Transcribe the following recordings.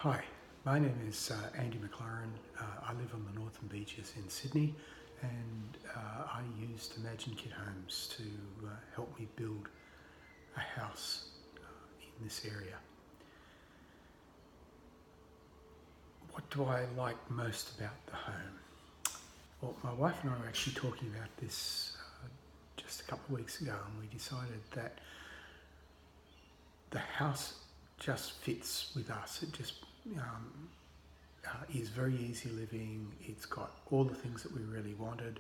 Hi, my name is Andy McLaren. I live on the Northern Beaches in Sydney, and I used Imagine Kit Homes to help me build a house in this area. What do I like most about the home? Well, my wife and I were actually talking about this just a couple of weeks ago, and we decided that the house just fits with us. It just is very easy living. It's got all the things that we really wanted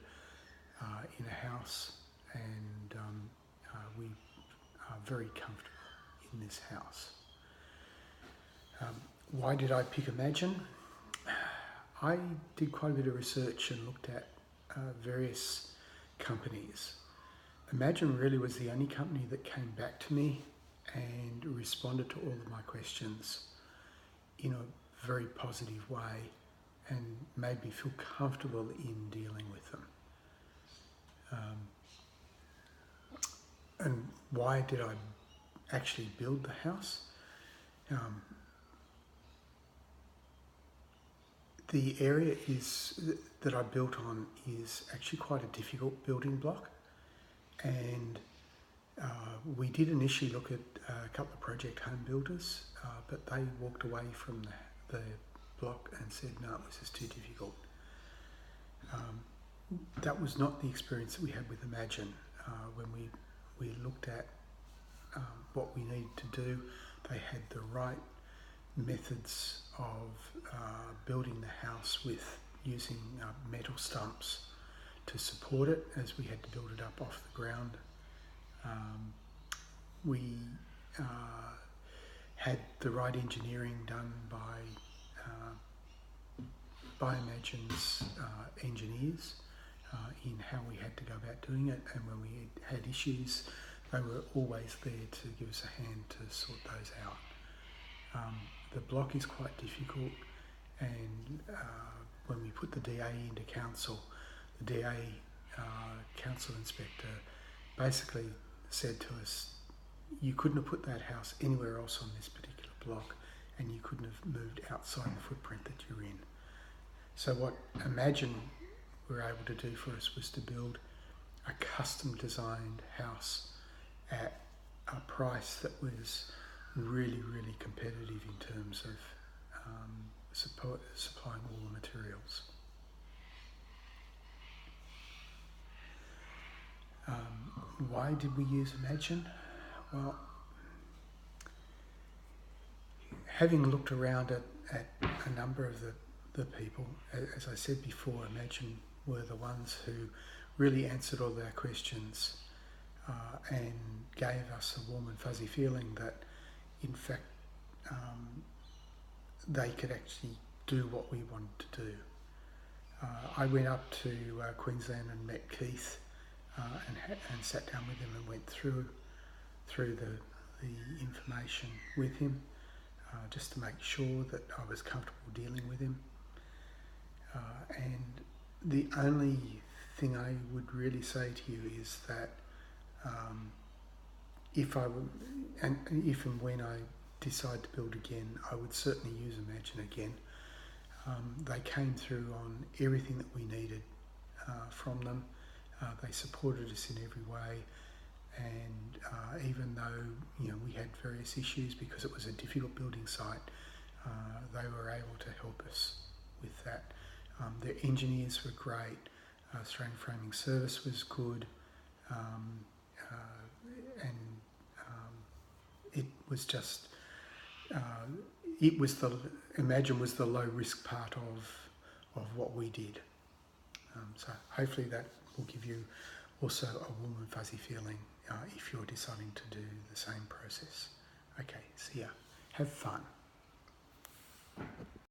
in a house, and we are very comfortable in this house. Why did I pick Imagine? I did quite a bit of research and looked at various companies. Imagine really was the only company that came back to me and responded to all of my questions in a very positive way and made me feel comfortable in dealing with them. And why did I actually build the house? The area that I built on is actually quite a difficult building block, and we did initially look at a couple of project home builders, but they walked away from the block and said, no, this is too difficult. That was not the experience that we had with Imagine. When we looked at what we needed to do, they had the right methods of building the house with using metal stumps to support it, as we had to build it up off the ground. We had the right engineering done by Imagine's engineers in how we had to go about doing it, and when we had issues, they were always there to give us a hand to sort those out. The block is quite difficult, and when we put the DA into council, the DA council inspector basically said to us, you couldn't have put that house anywhere else on this particular block, and you couldn't have moved outside the footprint that you're in. So what Imagine were able to do for us was to build a custom designed house at a price that was really, really competitive in terms of supplying all the materials. Why did we use Imagine? Well, having looked around at a number of the people, as I said before, Imagine were the ones who really answered all our questions and gave us a warm and fuzzy feeling that, in fact, they could actually do what we wanted to do. I went up to Queensland and met Keith and sat down with him and went through the information with him just to make sure that I was comfortable dealing with him. And the only thing I would really say to you is that if and when I decide to build again, I would certainly use Imagine again. They came through on everything that we needed from them. They supported us in every way, and even though we had various issues because it was a difficult building site, they were able to help us with that. Their engineers were great. Australian Framing Service was good, and it was just Imagine was the low risk part of what we did. So hopefully that will give you also a warm and fuzzy feeling if you're deciding to do the same process. Okay, see ya. Have fun.